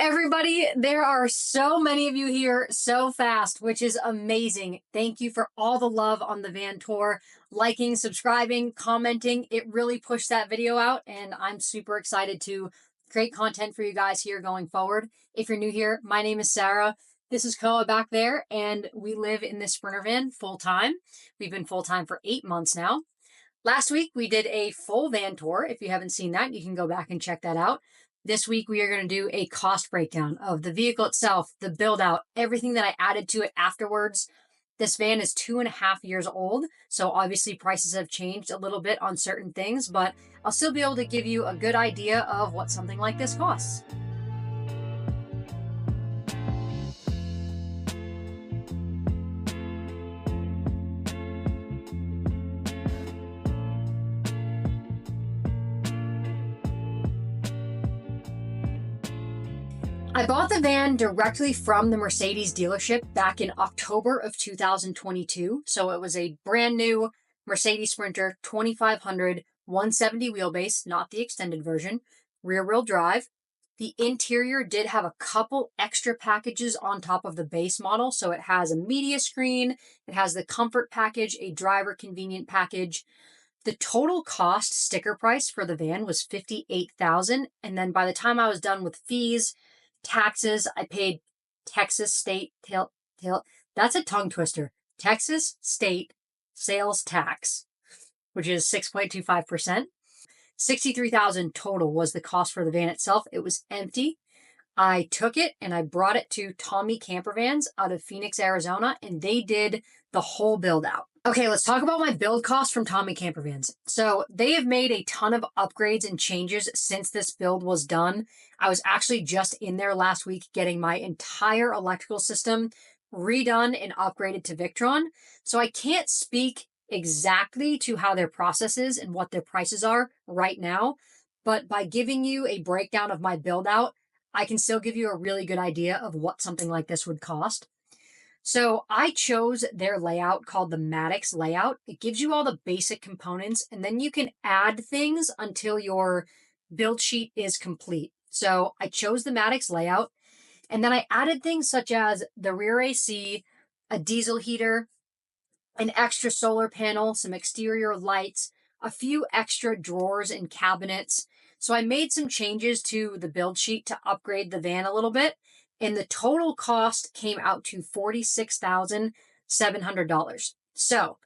everybody. There are so many of you here so fast, which is amazing. Thank you for all the love on the van tour, liking, subscribing, commenting. It really pushed that video out, and I'm super excited to create content for you guys here going forward. If you're new here, my name is Sarah. This is Koala back there, and we live in this Sprinter van full time. We've been full time for 8 months now. Last week, we did a full van tour. If you haven't seen that, you can go back and check that out. This week, we are going to do a cost breakdown of the vehicle itself, the build out, everything that I added to it afterwards. This van is 2.5 years old, so obviously prices have changed a little bit on certain things, but I'll still be able to give you a good idea of what something like this costs. I bought the van directly from the Mercedes dealership back in October of 2022. So it was a brand new Mercedes Sprinter 2500 170 wheelbase, not the extended version, rear wheel drive. The interior did have a couple extra packages on top of the base model. So it has a media screen, it has the comfort package, a driver convenient package. The total cost sticker price for the van was $58,000. And then by the time I was done with fees, taxes, I paid Texas state that's a tongue twister. Texas state sales tax, which is 6.25%. $63,000 total was the cost for the van itself. It was empty. I took it and I brought it to Tommy Camper Vans out of Phoenix, Arizona, and they did the whole build out. Okay, let's talk about my build cost from Tommy Camper Vans. So they have made a ton of upgrades and changes since this build was done. I was actually just in there last week getting my entire electrical system redone and upgraded to Victron. So I can't speak exactly to how their process is and what their prices are right now. But by giving you a breakdown of my build out, I can still give you a really good idea of what something like this would cost. So I chose their layout called the Maddox layout. It gives you all the basic components, and then you can add things until your build sheet is complete. So I chose the Maddox layout, and then I added things such as the rear AC, a diesel heater, an extra solar panel, some exterior lights, a few extra drawers and cabinets. So I made some changes to the build sheet to upgrade the van a little bit, and the total cost came out to $46,700. So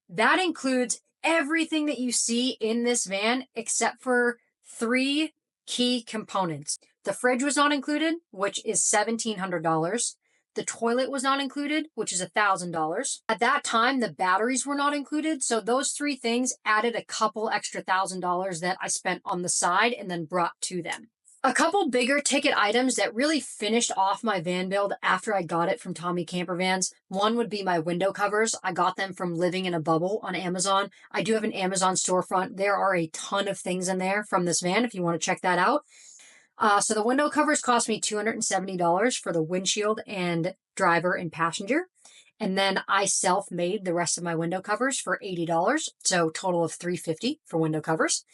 that includes everything that you see in this van except for 3 key components. The fridge was not included, which is $1,700. The toilet was not included, which is $1,000. At that time, the batteries were not included. So those 3 things added a couple extra $1,000 that I spent on the side and then brought to them. A couple bigger ticket items that really finished off my van build after I got it from Tommy Camper Vans. One would be my window covers. I got them from Living in a Bubble on Amazon. I do have an Amazon storefront. There are a ton of things in there from this van if you want to check that out. So the window covers cost me $270 for the windshield and driver and passenger. And then I self-made the rest of my window covers for $80. So total of $350 for window covers.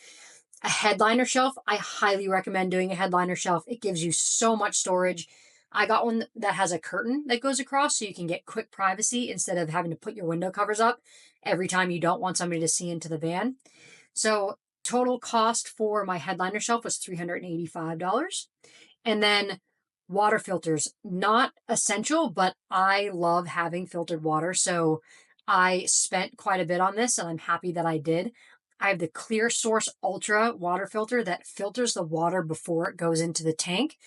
A headliner shelf. I highly recommend doing a headliner shelf. It gives you so much storage. I got one that has a curtain that goes across so you can get quick privacy instead of having to put your window covers up every time you don't want somebody to see into the van. So total cost for my headliner shelf was $385. And then water filters, not essential, but I love having filtered water. So I spent quite a bit on this and I'm happy that I did. I have the Clear Source Ultra water filter that filters the water before it goes into the tank.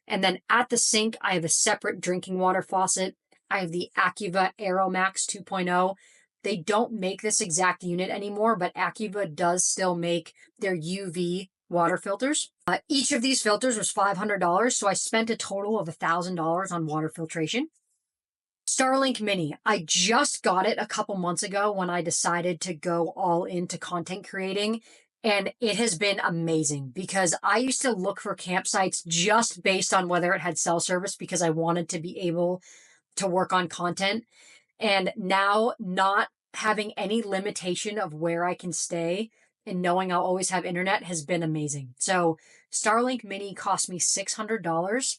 And then at the sink, I have a separate drinking water faucet. I have the Acuva AeroMax 2.0. They don't make this exact unit anymore, but Acuva does still make their UV water filters. Each of these filters was $500, so I spent a total of $1,000 on water filtration. Starlink Mini. I just got it a couple months ago when I decided to go all into content creating, and it has been amazing because I used to look for campsites just based on whether it had cell service because I wanted to be able to work on content. And now not having any limitation of where I can stay and knowing I'll always have internet has been amazing. So Starlink Mini cost me $600.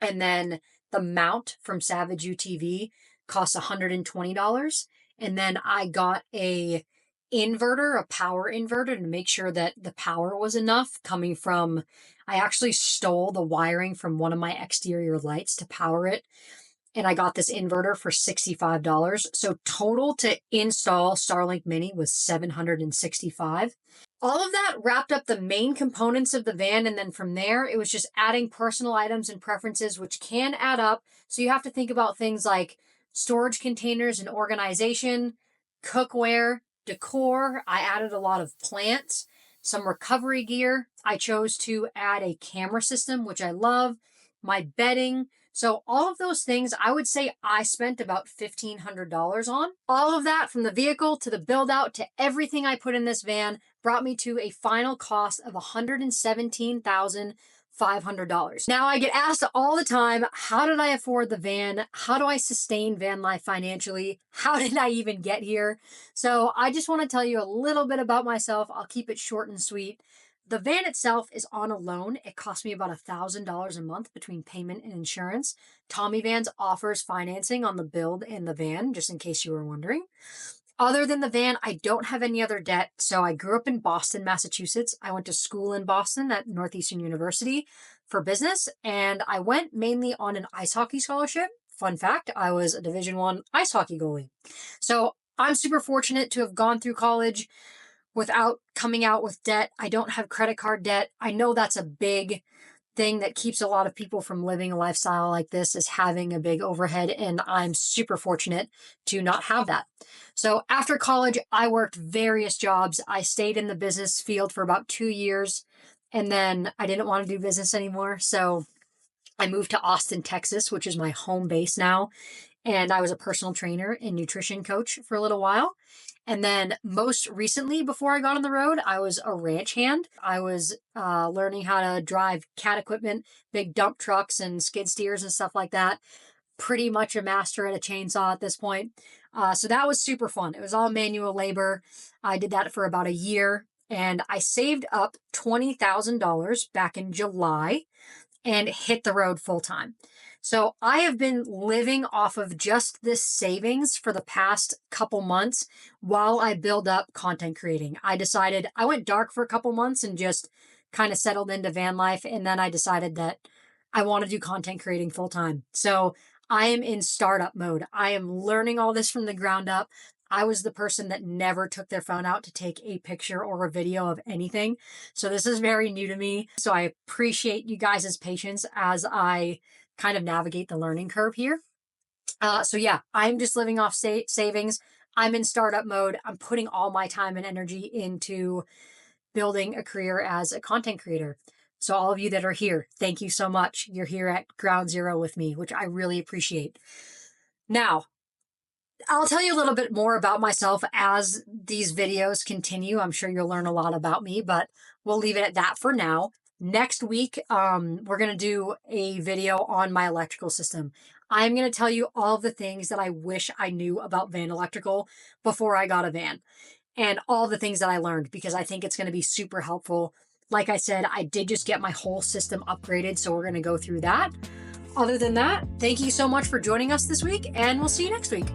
And then the mount from Savage UTV costs $120. And then I got a inverter, a power inverter, to make sure that the power was enough coming from, I actually stole the wiring from one of my exterior lights to power it. And I got this inverter for $65. So total to install Starlink Mini was $765. All of that wrapped up the main components of the van. And then from there, it was just adding personal items and preferences, which can add up. So you have to think about things like storage containers and organization, cookware, decor. I added a lot of plants, some recovery gear. I chose to add a camera system, which I love, my bedding. So all of those things, I would say I spent about $1,500 on. All of that, from the vehicle to the build out to everything I put in this van, brought me to a final cost of $117,500. Now, I get asked all the time, how did I afford the van? How do I sustain van life financially? How did I even get here? So I just want to tell you a little bit about myself. I'll keep it short and sweet. The van itself is on a loan. It cost me about $1,000 a month between payment and insurance. Tommy Vans offers financing on the build and the van, just in case you were wondering. Other than the van, I don't have any other debt. So I grew up in Boston, Massachusetts. I went to school in Boston at Northeastern University for business, and I went mainly on an ice hockey scholarship. Fun fact, I was a Division I ice hockey goalie. So I'm super fortunate to have gone through college without coming out with debt. I don't have credit card debt. I know that's a big thing that keeps a lot of people from living a lifestyle like this, is having a big overhead, and I'm super fortunate to not have that. So after college, I worked various jobs. I stayed in the business field for about 2 years, and then I didn't want to do business anymore. So I moved to Austin, Texas, which is my home base now. And I was a personal trainer and nutrition coach for a little while. And then most recently, before I got on the road, I was a ranch hand. I was learning how to drive cat equipment, big dump trucks and skid steers and stuff like that. Pretty much a master at a chainsaw at this point. So that was super fun. It was all manual labor. I did that for about a year, and I saved up $20,000 back in July and hit the road full time. So I have been living off of just this savings for the past couple months while I build up content creating. I decided I went dark for a couple months and just kind of settled into van life. And then I decided that I want to do content creating full time. So I am in startup mode. I am learning all this from the ground up. I was the person that never took their phone out to take a picture or a video of anything. So this is very new to me. So I appreciate you guys' patience as I kind of navigate the learning curve here. So yeah, I'm just living off savings. I'm in startup mode. I'm putting all my time and energy into building a career as a content creator. So all of you that are here, thank you so much. You're here at ground zero with me, which I really appreciate. Now, I'll tell you a little bit more about myself as these videos continue. I'm sure you'll learn a lot about me, but we'll leave it at that for now. Next week, we're going to do a video on my electrical system. I'm going to tell you all of the things that I wish I knew about van electrical before I got a van, and all the things that I learned, because I think it's going to be super helpful. Like I said, I did just get my whole system upgraded, so we're going to go through that. Other than that, thank you so much for joining us this week, and we'll see you next week.